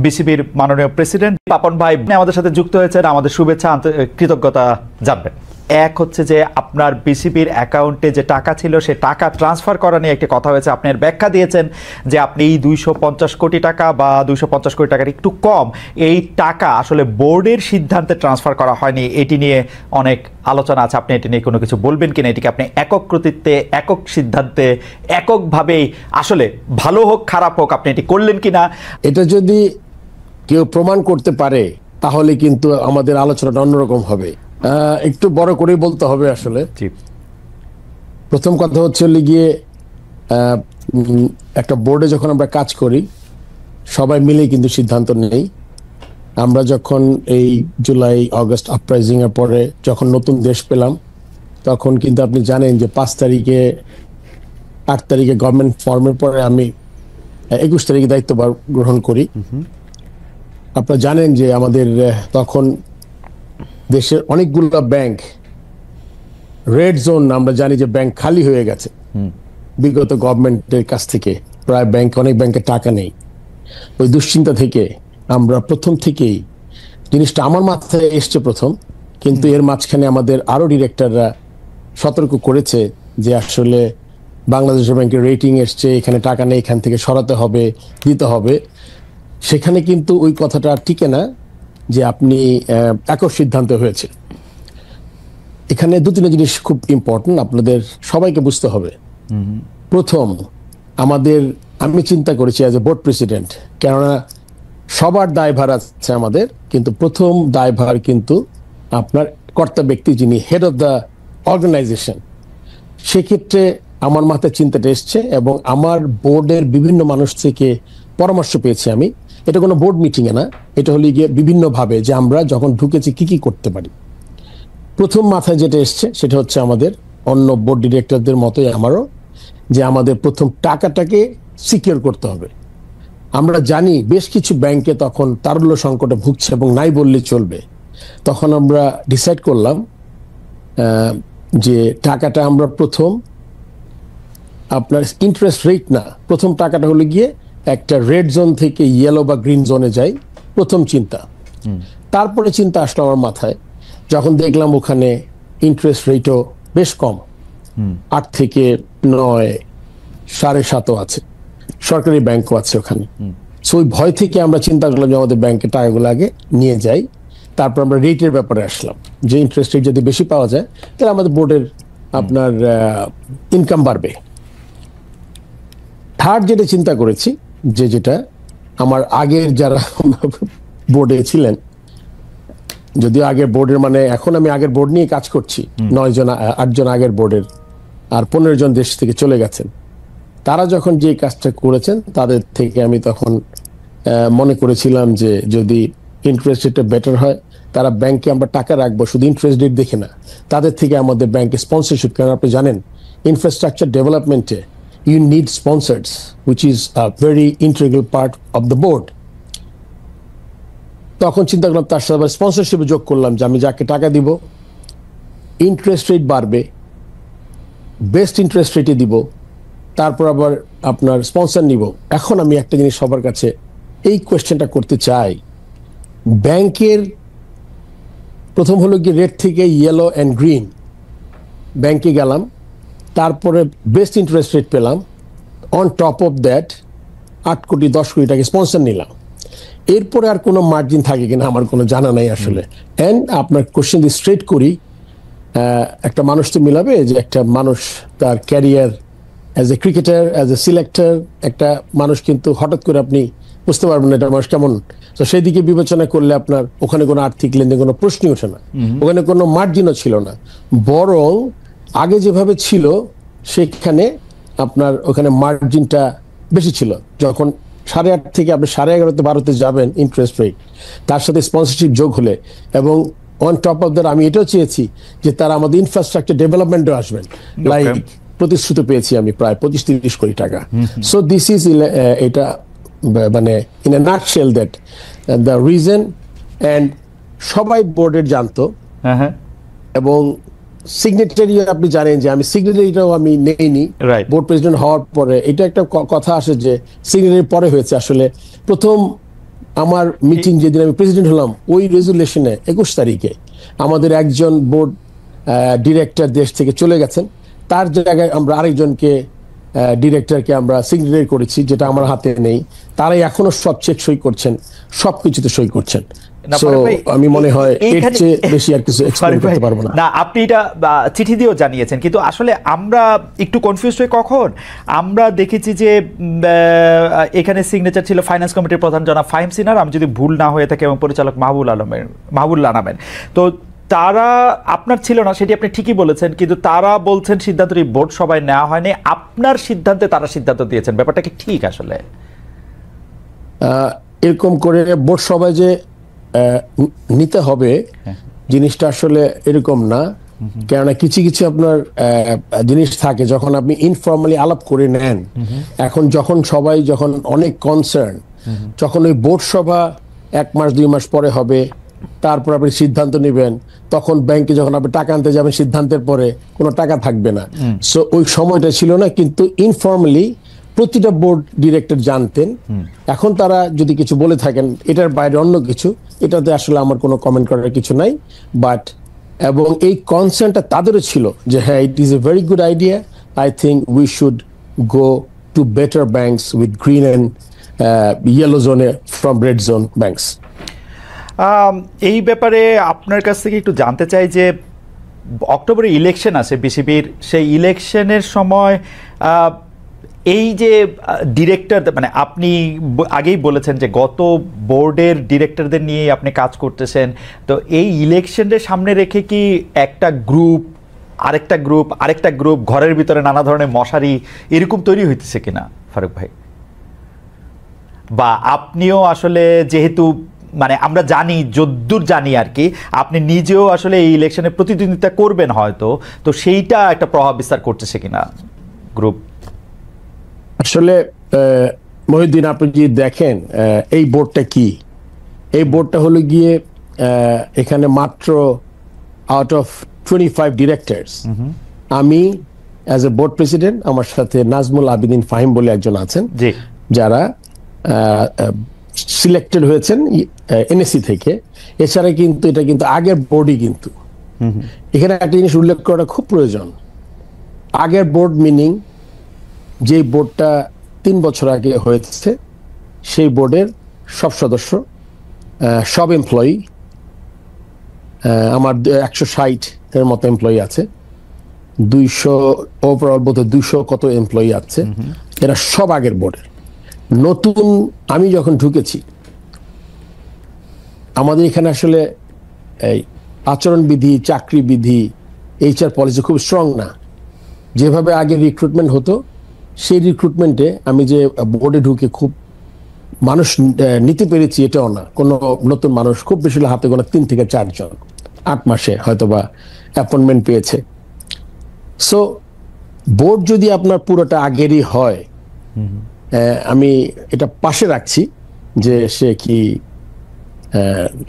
বিসিবির মাননীয় প্রেসিডেন্ট পাপন ভাই আমাদের সাথে যুক্ত হয়েছেন, আমাদের শুভেচ্ছা কৃতজ্ঞতা জানবেন। এক হচ্ছে যে আপনার বিসিবির অ্যাকাউন্টে যে টাকা ছিল সে টাকা ট্রান্সফার করা নিয়ে একটি কথা হয়েছে। আপনি ব্যাখ্যা দিয়েছেন যে আপনি এই 250 কোটি টাকা বা 250 কোটি টাকার একটু কম এই টাকা আসলে বোর্ডের সিদ্ধান্তে ট্রান্সফার করা হয়নি, এটি নিয়ে অনেক আলোচনা আছে। আপনি এটি নিয়ে কোনো কিছু বলবেন কিনা? এটিকে আপনি একক কর্তৃত্বে, একক সিদ্ধান্তে, এককভাবেই আসলে ভালো হোক খারাপ হোক আপনি এটি করলেন কিনা? এটা যদি কেউ প্রমাণ করতে পারে তাহলে কিন্তু আমাদের আলোচনাটা অন্যরকম হবে। একটু বড় করেই বলতে হবে। আসলে প্রথম কথা হচ্ছে গিয়ে একটা বোর্ডে যখন আমরা কাজ করি সবাই মিলেই কিন্তু সিদ্ধান্ত নেই। আমরা যখন এই জুলাই আগস্ট আপরাইজিং এর পরে যখন নতুন দেশ পেলাম তখন কিন্তু আপনি জানেন যে 5 তারিখে 8 তারিখে গভর্নমেন্ট ফর্মের পরে আমি 21 তারিখে দায়িত্ব গ্রহণ করি। আপনারা জানেন যে আমাদের তখন দেশের অনেকগুলো ব্যাংক রেড জোন, আমরা জানি যে ব্যাংক খালি হয়ে গেছে বিগত গভর্নমেন্টের কাছ থেকে, প্রায় অনেক ব্যাংকে টাকা নেই। ওই দুশ্চিন্তা থেকে আমরা প্রথম থেকেই জিনিসটা আমার মাথায় এসছে প্রথম, কিন্তু এর মাঝখানে আমাদের আরো ডিরেক্টররা সতর্ক করেছে যে আসলে বাংলাদেশ ব্যাংকের রেটিং এসছে, এখানে টাকা নেই, এখান থেকে সরাতে হবে, দিতে হবে। সেখানে কিন্তু ওই কথাটা টিকে না যে আপনি একক সিদ্ধান্ত হয়েছে। এখানে 2-3 জিনিস খুব ইম্পর্টেন্ট, আপনাদের সবাইকে বুঝতে হবে। প্রথম, আমি চিন্তা করেছি অ্যাজ এ বোর্ড প্রেসিডেন্ট, কেননা সবার দায়ভার আছে আমাদের, কিন্তু প্রথম দায়ভার কিন্তু আপনার কর্তা ব্যক্তি যিনি হেড অফ দ্য অর্গানাইজেশন। সেক্ষেত্রে আমার মাথায় চিন্তাটা এসছে এবং আমার বোর্ডের বিভিন্ন মানুষ থেকে পরামর্শ পেয়েছি আমি। এটা কোনো বোর্ড মিটিংয়ে না, এটা হলে গিয়ে বিভিন্নভাবে যে আমরা যখন ঢুকেছি কি কি করতে পারি। প্রথম মাথায় যেটা এসছে সেটা হচ্ছে আমাদের অন্য বোর্ড ডিরেক্টরদের মতোই আমারও, যে আমাদের প্রথম টাকাটাকে সিকিউর করতে হবে। আমরা জানি বেশ কিছু ব্যাংকে তখন তারল্য সংকটে ভুগছে এবং নাই বললে চলবে। তখন আমরা ডিসাইড করলাম যে টাকাটা আমরা প্রথম আপনার ইন্টারেস্ট রেট না, প্রথম টাকাটা হলো গিয়ে একটা রেড জোন থেকে ইয়েলো বা গ্রিন জোনে যাই, প্রথম চিন্তা। তারপরে চিন্তা আসলো আমার মাথায় যখন দেখলাম ওখানে ইন্টারেস্ট রেটও বেশ কম, 8 থেকে 9, 7.5 আছে, সরকারি ব্যাংকও আছে ওখানে। সো ওই ভয় থেকে আমরা চিন্তা করলাম যে আমাদের ব্যাংকে টাকাগুলো আগে নিয়ে যাই, তারপর আমরা রেটের ব্যাপারে আসলাম যে ইন্টারেস্ট রেট যদি বেশি পাওয়া যায় তাহলে আমাদের বোর্ডের আপনার ইনকাম বাড়বে। থার্ড যেটা চিন্তা করেছি, যেটা আমার আগের যারা বোর্ডে ছিলেন, যদিও আগের বোর্ডের মানে এখন আমি আগের বোর্ড নিয়ে কাজ করছি, 8 জন আগের বোর্ডের আর 15 জন দেশ থেকে চলে গেছেন। তারা যখন যে কাজটা করেছেন তাদের থেকে আমি তখন মনে করেছিলাম যে যদি ইন্টারেস্ট রেটটা বেটার হয়, তারা ব্যাংকে আমরা টাকা রাখবো শুধু ইন্টারেস্ট রেট দেখে না, তাদের থেকে আমাদের ব্যাংকে স্পন্সরশিপ, কারণ আপনি জানেন infrastructure ডেভেলপমেন্টে you need sponsors, which is a very integral part of the board. তখন চিন্তা করলাম তার সাথে আবার স্পন্সরশিপে যোগ করলাম যে আমি যাকে টাকা দিব ইন্টারেস্ট রেট বাড়বে, বেস্ট ইন্টারেস্ট রেটে দিব, তারপর আবার আপনার স্পন্সর নিব। এখন আমি একটা জিনিস সবার কাছে এই কোয়েশ্চেনটা করতে চাই, ব্যাংকের প্রথম হলো কি রেড থেকে ইয়েলো অ্যান্ড গ্রিন, ব্যাংকে গেলাম, তারপরে বেস্ট ইন্টারেস্ট রেট পেলাম, অন টপ অফ দ্যাট 8 কোটি 10 কোটি টাকা স্পন্সর নিলাম। এরপরে আর কোনো মার্জিন থাকে কিনা আমার কোনো জানা নাই আসলে। অ্যান্ড আপনার কোশ্চেন দিয়ে স্ট্রেট করি, একটা মানুষ তো মিলাবে যে একটা মানুষ তার career as a cricketer, as a selector, একটা মানুষ কিন্তু হঠাৎ করে আপনি বুঝতে পারবেন না এটা মানুষ কেমন। তো সেই দিকে বিবেচনা করলে আপনার ওখানে কোনো আর্থিক লেনদেন কোনো প্রশ্নই ওঠে না, ওখানে কোনো মার্জিনও ছিল না, বরং আগে যেভাবে ছিল সেখানে আপনার ওখানে মার্জিনটা বেশি ছিল। যখন 8.5 থেকে আপনি 11.5 12তে যাবেন ইন্টারেস্ট রেট, তার সাথে স্পন্সরশিপ যোগ হলে, এবং অন টপ অফ দ্যাট আমি এটাও চেয়েছি যে তারা আমাদের ইনফ্রাস্ট্রাকচার ডেভেলপমেন্টও আসবেন, লাইক প্রতিশ্রুতি পেয়েছি আমি প্রায় 25-30 কোটি টাকা। সো দিস ইজ এটা মানে in a nutshell that the reason. And সবাই বোর্ডের জানতো, এবং সিগনেটারি আপনি জানেন যে আমি সিগনেটারিটাও আমি নেইনি বোর্ড প্রেসিডেন্ট হওয়ার পরে। এটা একটা কথা আসে যে সিগনেটারি পরে হয়েছে, আসলে প্রথম আমার মিটিং যেদিন আমি প্রেসিডেন্ট হলাম ওই রেজুলেশনে 21 তারিখে আমাদের একজন বোর্ড ডিরেক্টর দেশ থেকে চলে গেছেন, তার জায়গায় আমরা আরেকজনকে ডিরেক্টরকে আমরা সিগনেচার করেছি, যেটা আমার হাতে নেই। তারাই এখনো সব চেক সই করছেন, সবকিছুতে সই করছেন। আমি মনে হয় এর চেয়ে বেশি আর কিছু এক্সপ্লেইন করতে পারবো না। আপনি এটা চিঠি দিয়েও জানিয়েছেন, কিন্তু আসলে আমরা একটু কনফিউজ হই। কখন আমরা দেখেছি যে এখানে সিগনেচার ছিল ফাইন্যান্স কমিটির প্রধান জনাব ফাহিম সিনহার, আমি যদি ভুল না হয়ে থাকে, এবং পরিচালক মাহবুবুল্লাহ আলমের। তো তারা আপনার ছিল না, সেটি আপনি ঠিকই বলেছেন, কিন্তু তারা বলছেন সিদ্ধান্তটি বোর্ড সভায় নেওয়া হয়নি, আপনার সিদ্ধান্তে তারা সিদ্ধান্ত দিয়েছেন। ব্যাপারটা কি ঠিক? আসলে এরকম করে বোর্ড সভায় যে নিতে হবে জিনিসটা আসলে এরকম না। কেননা কিছু কিছু আপনার জিনিস থাকে যখন আপনি ইনফর্মালি আলাপ করে নেন। এখন যখন সবাই যখন অনেক কনসার্ন, যখন ওই বোর্ড সভা 1 মাস 2 মাস পরে হবে, তারপর আপনি সিদ্ধান্ত নেবেন, তখন ব্যাংকে যখন আপনি টাকা আনতে যাবেন সিদ্ধান্তের পরে কোনো টাকা থাকবে না। সো ওই সময়টা ছিল না, কিন্তু ইনফর্মালি প্রতিটা বোর্ড ডিরেক্টর জানতেন। এখন তারা যদি কিছু বলে থাকেন এটার বাইরে অন্য কিছু, এটাতে আসলে আমার কোনো কমেন্ট করার কিছু নাই। বাট এবং এই কনসার্নটা তাদেরও ছিল যে হ্যাঁ, it is a very good idea, I think we should go to better banks with green and yellow জোনে ফ্রম রেড জোন ব্যাংকস। এই ব্যাপারে আপনার কাছ থেকে একটু জানতে চাই যে অক্টোবরে ইলেকশন আছে বিসিবির, সেই ইলেকশনের সময় এই যে ডিরেক্টর, মানে আপনি আগেই বলেছেন যে গত বোর্ডের ডিরেক্টরদের নিয়ে আপনি কাজ করতেছেন, তো এই ইলেকশনের সামনে রেখে কি একটা গ্রুপ আরেকটা গ্রুপ ঘরের ভিতরে নানা ধরনের মশারি এরকম তৈরি হইতেছে কিনা ফারুক ভাই? বা আপনিও আসলে যেহেতু, মানে আমরা জানি, যদ্দূর জানি আর কি, আপনি নিজেও আসলে এই ইলেকশনে প্রতিদ্বন্দ্বিতা করবেন হয়তো, তো সেইটা একটা প্রভাব বিস্তার করতেছে কিনা গ্রুপ? আসলে মহিউদ্দিন, আপনি যদি দেখেন এই বোর্ডটা কি, এই বোর্ডটা হলো গিয়ে এখানে মাত্র আউট অফ 25 ডিরেক্টরস, আমি অ্যাজ এ বোর্ড প্রেসিডেন্ট, আমার সাথে নাজমুল আবিদিন ফাহিম বলে একজন আছেন, যারা সিলেক্টেড হয়েছেন এনএসসি থেকে। এছাড়া কিন্তু এটা কিন্তু আগের বোর্ডই, কিন্তু এখানে একটা জিনিস উল্লেখ করাটা খুব প্রয়োজন। আগের বোর্ড মিনিং যে বোর্ডটা 3 বছর আগে হয়েছে, সেই বোর্ডের সব সদস্য, সব এমপ্লয়ি, আমার 160 এর মতো এমপ্লয়ি আছে, 200 ওভারঅল বোধহয় 200 কত এমপ্লয়ি আছে, এরা সব আগের বোর্ডের। নতুন আমি যখন ঢুকেছি, আমাদের এখানে আসলে এই আচরণবিধি, চাকরি বিধি, এইচআর পলিসি খুব স্ট্রং না। যেভাবে আগে রিক্রুটমেন্ট হতো, সেই রিক্রুটমেন্টে আমি যে বোর্ডে ঢুকে খুব মানুষ নিতে পেরেছি এটাও না। কোনো নতুন মানুষ খুব বেশি হাতে গোনা 3 থেকে 4 জন 8 মাসে হয়তো বা অ্যাপয়েন্টমেন্ট পেয়েছে। সো বোর্ড যদি আপনার পুরোটা আগেরই হয়, আমি এটা পাশে রাখছি যে সে কি,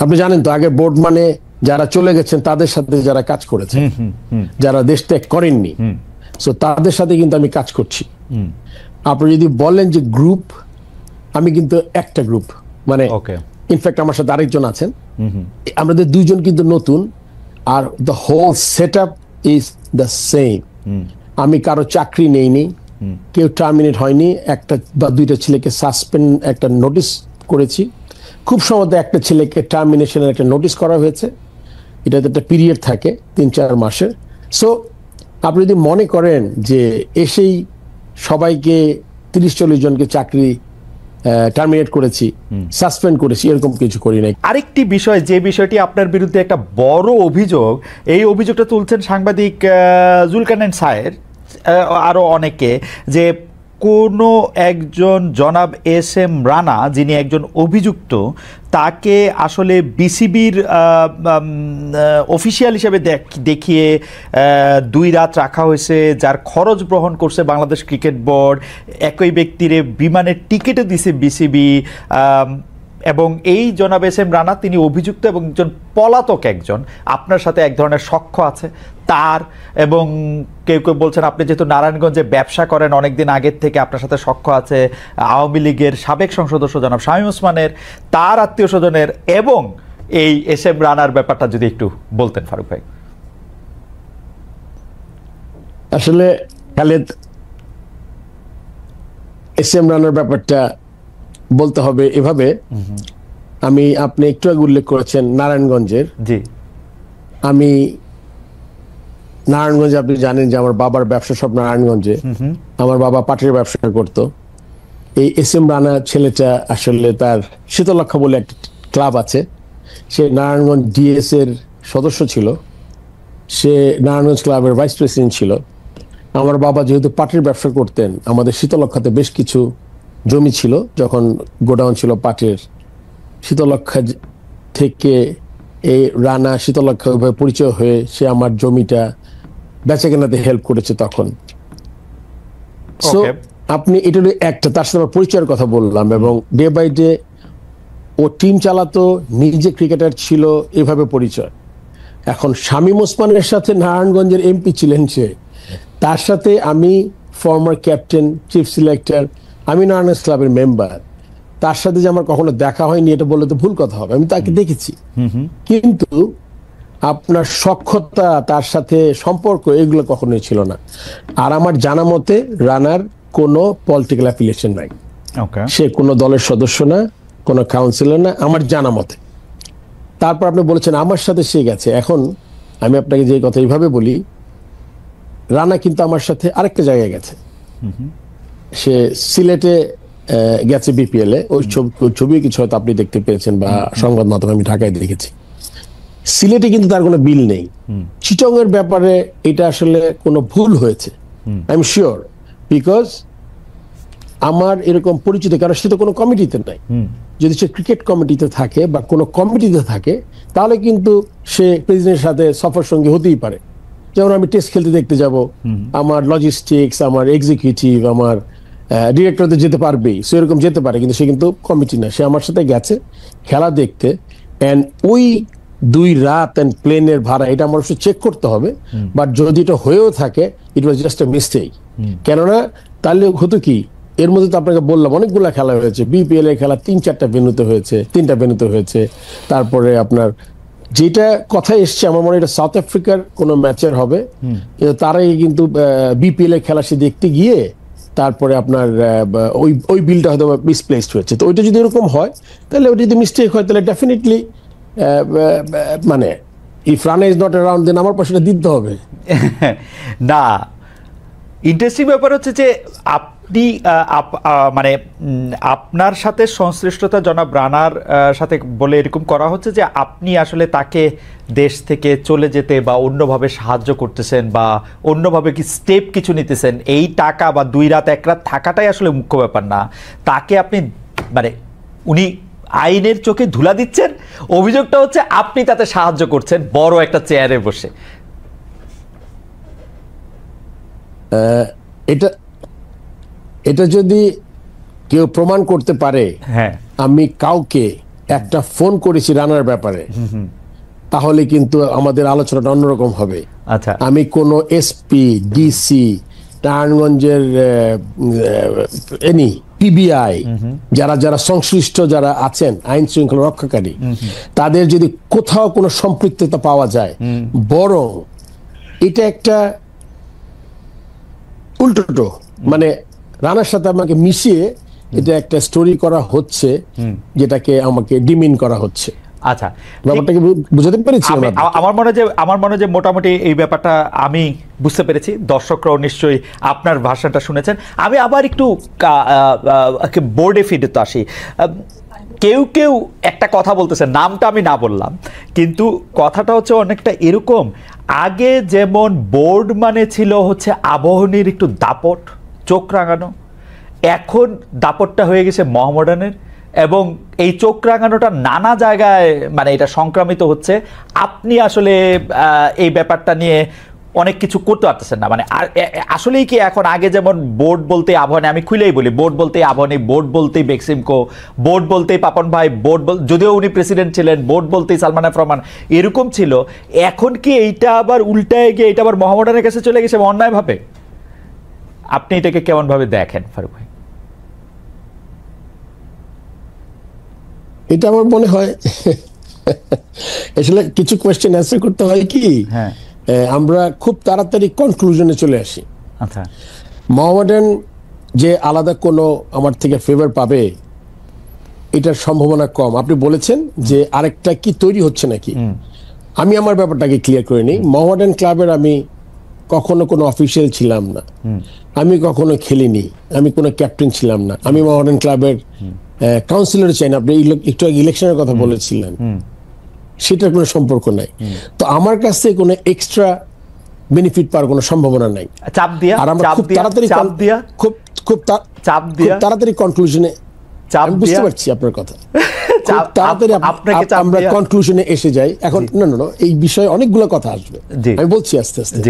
আপনি জানেন তো আগের বোর্ড মানে যারা চলে গেছেন তাদের সাথে যারা কাজ করেছে, যারা দেশ ত্যাগ করেননি, সো তাদের সাথে কিন্তু আমি কাজ করছি। আপনি যদি বলেন যে গ্রুপ, আমি কিন্তু একটা গ্রুপ, মানে ইনফ্যাক্ট আমার সাথে আরেকজন আছেন, আমাদের 2 জন কিন্তু নতুন, আর the whole set up is the same. আমি কারো চাকরি নেইনি, কেউ টার্মিনেট হয়নি, একটা বা 2টা ছেলেকে সাসপেন্ড একটা নোটিশ করেছি, খুব সম্ভবত একটা ছেলেকে টার্মিনেশনের একটা নোটিশ করা হয়েছে। এটাতে একটা পিরিয়ড থাকে 3-4 মাসের। সো আপনি যদি মনে করেন যে এসেই সবাইকে 30-40 জনকে চাকরি টার্মিনেট করেছি, সাসপেন্ড করেছি, এরকম কিছু করি নাই। আরেকটি বিষয়, যে বিষয়টি আপনার বিরুদ্ধে একটা বড় অভিযোগ, এই অভিযোগটা তুলছেন সাংবাদিক জুলকারনাইন সায়ের, আরও অনেকে, যে কোনো একজন জনাব এস.এম. রানা, যিনি একজন অভিযুক্ত, তাকে আসলে বিসিবির অফিসিয়াল হিসেবে দেখিয়ে 2 রাত রাখা হয়েছে, যার খরচ বহন করছে বাংলাদেশ ক্রিকেট বোর্ড, একই ব্যক্তিরে বিমানের টিকিটও দিছে বিসিবি। এবং এই জনাব এস এম রানা তিনি অভিযুক্ত এবং একজন পলাতক একজন, আপনার সাথে এক ধরনের সখ্য আছে তার, এবং কেউ কেউ বলছেন আপনি যেহেতু নারায়ণগঞ্জে ব্যবসা করেন অনেকদিন আগের থেকে আপনার সাথে সখ্য আছে আওয়ামী লীগের সাবেক সংসদ সদস্য জনাব শামীম ওসমানের, তার আত্মীয় স্বজনের, এবং এই এস এম রানার ব্যাপারটা যদি একটু বলতেন ফারুক ভাই। আসলে খালেদ, এস এম রানার ব্যাপারটা বলতে হবে এভাবে, আপনি একটু আগে উল্লেখ করেছেন নারায়ণগঞ্জের। জি, আমি নারায়ণগঞ্জে, আপনি জানেন যে আমার বাবার ব্যবসা সব নারায়ণগঞ্জে। আমার বাবা পাটের ব্যবসা করত। এই এস এম রানা ছেলেটা আসলে তার শীতলক্ষা বলে একটা ক্লাব আছে, সে নারায়ণগঞ্জ ডিএস এর সদস্য ছিল, সে নারায়ণগঞ্জ ক্লাবের ভাইস প্রেসিডেন্ট ছিল। আমার বাবা যেহেতু পাটের ব্যবসা করতেন, আমাদের শীতলক্ষাতে বেশ কিছু জমি ছিল, যখন গোডাউন ছিল পাটের। শীতলক্ষা থেকে এই রানা শীতলক্ষা পরিচয় হয়ে সে আমার জমিটা বেচা কেনাতে হেল্প করেছে তখন। সো আপনি এটা একটা, তার সাথে আমার পরিচয়ের কথা বললাম, এবং ডে বাই ডে ও টিম চালাতো, নিজে ক্রিকেটার ছিল, এভাবে পরিচয়। এখন শামীম ওসমানের সাথে নারায়ণগঞ্জের এমপি ছিলেন সে, তার সাথে আমি ফর্মার ক্যাপ্টেন, চিফ সিলেক্টর, আমি নারায়ণগঞ্জ ক্লাবের মেম্বার, তার সাথে যে আমার কখনো দেখা হয়নি এটা বললে তো ভুল কথা হবে, আমি তাকে দেখেছি। কিন্তু আপনার সখ্যতা, তার সাথে সম্পর্ক, এগুলো কখনোই ছিল না। আর আমার জানা মতে রানার কোনো পলিটিক্যাল অ্যাফিলিয়েশন নাই, সে কোনো দলের সদস্য না, কোনো কাউন্সিলর না, আমার জানা মতে। তারপর আপনি বলেছেন আমার সাথে সে গেছে। এখন আমি আপনাকে যে কথা এইভাবে বলি, রানা কিন্তু আমার সাথে আরেকটা জায়গায় গেছে, সে সিলেটে গেছে বিপিএল এ। ওই ছবি কিছু হয়তো আপনি দেখতে পেয়েছেন বা সংবাদ মাধ্যমে আমি ঢাকায় দেখেছি। সিলেটে কিন্তু তার কোনো বিল নেই। চিটং এর ব্যাপারে এটা আসলে কোনো ভুল হয়েছে, আই এম শিওর, বিকজ আমার এরকম পরিচিত, কারণ সে তো কোনো কমিটিতে নাই। যদি সে ক্রিকেট কমিটিতে থাকে বা কোনো কমিটিতে থাকে, তাহলে কিন্তু সে প্রেসিডেন্টের সাথে সফর সঙ্গী হতেই পারে। যেমন আমি টেস্ট খেলতে দেখতে যাব, আমার লজিস্টিক্স, আমার এক্সিকিউটিভ, আমার ডিরেক্টর তো যেতে পারবেই, সে এরকম যেতে পারে, কিন্তু সে কিন্তু কমিটি না। সে আমার সাথে গেছে খেলা দেখতে, অ্যান্ড ওই 2 রাত অ্যান্ড প্লেনের ভাড়া, এটা আমার অবশ্যই চেক করতে হবে, বাট যদি এটা হয়েও থাকে ইট ওয়াজ জাস্ট এ মিস্টেক। কেননা তাহলে হতো কি, এর মধ্যে তো আপনাকে বললাম অনেকগুলো খেলা হয়েছে, বিপিএল এর খেলা 3-4টা ভেন্যুতে হয়েছে, 3টা ভেন্যুতে হয়েছে। তারপরে আপনার যেটা কথা এসছে, আমার মনে হয় এটা সাউথ আফ্রিকার কোনো ম্যাচের হবে, তারাই কিন্তু বিপিএল এর খেলা সে দেখতে গিয়ে তারপরে আপনার ওই বিলটা হয়তো মিসপ্লেসড হয়েছে। তো ওইটা যদি এরকম হয়, তাহলে ওইটা যদি মিস্টেক হয়, তাহলে ডেফিনেটলি মানে if Rana is not around, then আমার পয়সাটা দিতে হবে না। ইন্টারেস্টিং ব্যাপার হচ্ছে যে আপনি মানে আপনার সাথে সংশ্লিষ্টতা জনাব রানার সাথে বলে এরকম করা হচ্ছে যে আপনি আসলে তাকে দেশ থেকে চলে যেতে বা অন্যভাবে সাহায্য করতেছেন বা অন্যভাবে কি স্টেপ কিছু নিতেছেন। এই টাকা বা 2 রাত 1 রাত থাকাটাই আসলে মুখ্য ব্যাপার না, তাকে আপনি মানে উনি আইনের চোখে ধুলা দিচ্ছেন, অভিযোগটা হচ্ছে আপনি তাতে সাহায্য করছেন বড় একটা চেয়ারে বসে। এটা যদি কেউ প্রমাণ করতে পারে, হ্যাঁ, আমি কাউকে একটা ফোন করেছি রানার ব্যাপারে, তাহলে কিন্তু আমাদের আলোচনাটা অন্যরকম হবে। আচ্ছা, আমি কোনো এসপি, ডিসি, নারায়ণগঞ্জের পিবিআই, যারা সংশ্লিষ্ট যারা আছেন আইন শৃঙ্খলা রক্ষাকারী, তাদের যদি কোথাও কোনো সম্পৃক্ততা পাওয়া যায়, বরং এটা একটা উল্টো, মানে রানার সাথে আমাকে মিশিয়ে এটা একটা স্টোরি করা হচ্ছে, যেটাকে আমাকে ডিমিন করা হচ্ছে। আচ্ছা, ব্যাপারটাকে বুঝাতে পেরেছি? আমার মনে হয় যে মোটামুটি এই ব্যাপারটা আমি বুঝতে পেরেছি, দর্শকরাও নিশ্চয়ই আপনার ভাষণটা শুনেছেন। আমি আবার একটু বোর্ডে ফিরতে আসি। কেউ কেউ একটা কথা বলতেছে, নামটা আমি না বললাম, কিন্তু কথাটা হচ্ছে অনেকটা এরকম, আগে যেমন বোর্ড মানে ছিল হচ্ছে আবাহনীর একটু দাপট, চোখ রাঙানো, এখন দাপটটা হয়ে গেছে মোহামেডানের, এবং এই চোখ রাঙানোটা নানা জায়গায় মানে এটা সংক্রামিত হচ্ছে। আপনি আসলে এই ব্যাপারটা নিয়ে অনেক কিছু করতে পারতেছেন না, মানে আসলেই কি এখন আগে যেমন বোর্ড বলতে আবাহনী, আমি খুলেই বলি বোর্ড বলতে আবাহনী, বোর্ড বলতেই বেক্সিমকো, বোর্ড বলতেই পাপন ভাই, বোর্ড যদিও উনি প্রেসিডেন্ট ছিলেন, বোর্ড বলতেই সালমান এফ রহমান, এরকম ছিল, এখন কি এইটা আবার উল্টায় গিয়ে এটা আবার মোহামেডানের কাছে চলে গেছে অন্যায় ভাবে? আপনি এটাকে কেমন ভাবে দেখেন ফারুক ভাই? এটা আমার মনে হয় আসলে কিছু কোয়েশ্চেন অ্যান্সার করতে হয় কি, হ্যাঁ, আমরা খুব তাড়াতাড়ি কনক্লুশনে চলে আসি। আচ্ছা, মোহামেডান যে আলাদা কোনো আমার থেকে ফেভার পাবে এটার সম্ভাবনা কম। আপনি বলেছেন যে আরেকটা কি তৈরি হচ্ছে নাকি, আমি আমার ব্যাপারটাকে ক্লিয়ার করে নিই। মোহামেডান ক্লাবের আমি কখনো কোনো অফিসিয়াল ছিলাম না, আমি কখনো খেলিনি, আমি কোনো ক্যাপ্টেন ছিলাম না, আমি মোহামেডান ক্লাবের কাউন্সিলর চাই না। আপনি একটু আগে ইলেকশনের কথা বলেছিলেন, সেটার কোনো সম্পর্ক নাই। তো আমার কাছ থেকে কোনো এক্সট্রা বেনিফিট পাওয়ার কোনো সম্ভাবনা নাই। চাপ দিয়া, আর আমরা খুব তাড়াতাড়ি খুব তাড়াতাড়ি কনক্লুশনে, আমি বুঝতে পারছি আপনার কথা, তাড়াতাড়ি আমরা কনক্লুশনে এসে যাই। এখন না, এই বিষয়ে অনেকগুলো কথা আসবে, আমি বলছি আস্তে আস্তে।